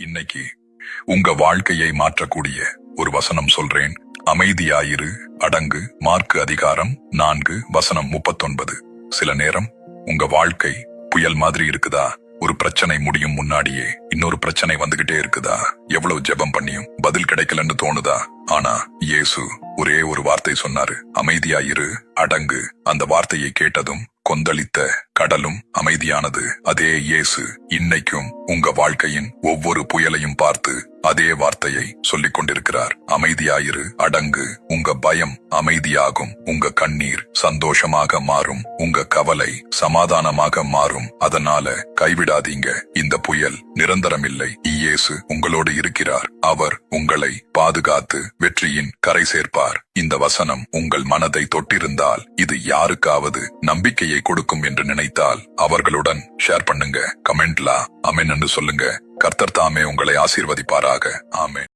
இன்னைக்கு உங்க வாழ்க்கையை மாற்றக்கூடிய ஒரு வசனம் சொல்றேன். அமைதியாயிரு, அடங்கு. மார்க்கு அதிகாரம் 4 வசனம் 39. சில நேரம் உங்க வாழ்க்கை புயல் மாதிரி இருக்குதா? ஒரு பிரச்சனை முடியும் முன்னாடியே இன்னொரு பிரச்சனை வந்துகிட்டே இருக்குதா? எவ்வளவு ஜெபம் பண்ணியும் பதில் கிடைக்கலன்னு தோணுதா? ஆனா இயேசு ஒரே ஒரு வார்த்தை சொன்னாரு, அமைதியாயிரு, அடங்கு. அந்த வார்த்தையை கேட்டதும் கொந்தளித்த கடலும் அமைதியானது. அதே இயேசு இன்னைக்கும் உங்க வாழ்க்கையின் ஒவ்வொரு புயலையும் பார்த்து அதே வார்த்தையை சொல்லிக் கொண்டிருக்கிறார். அமைதியாயிரு, அடங்கு. உங்க பயம் அமைதியாகும், உங்க கண்ணீர் சந்தோஷமாக மாறும், உங்க கவலை சமாதானமாக மாறும். அதனால கைவிடாதீங்க. இந்த புயல் நிரந்தரமில்லை. இயேசு உங்களோடு இருக்கிறார். அவர் உங்களை பாதுகாத்து வெற்றியின் கரை சேர்ப்பார். இந்த வசனம் உங்கள் மனதை தொட்டிருந்தால், இது யாருக்காவது நம்பிக்கையை கொடுக்கும் என்று நினைத்தால் அவர்களுடன் ஷேர் பண்ணுங்க. கமெண்ட்ல ஆமென் என்று சொல்லுங்க. கர்த்தர் தாமே உங்களை ஆசீர்வதிப்பாராக. ஆமென்.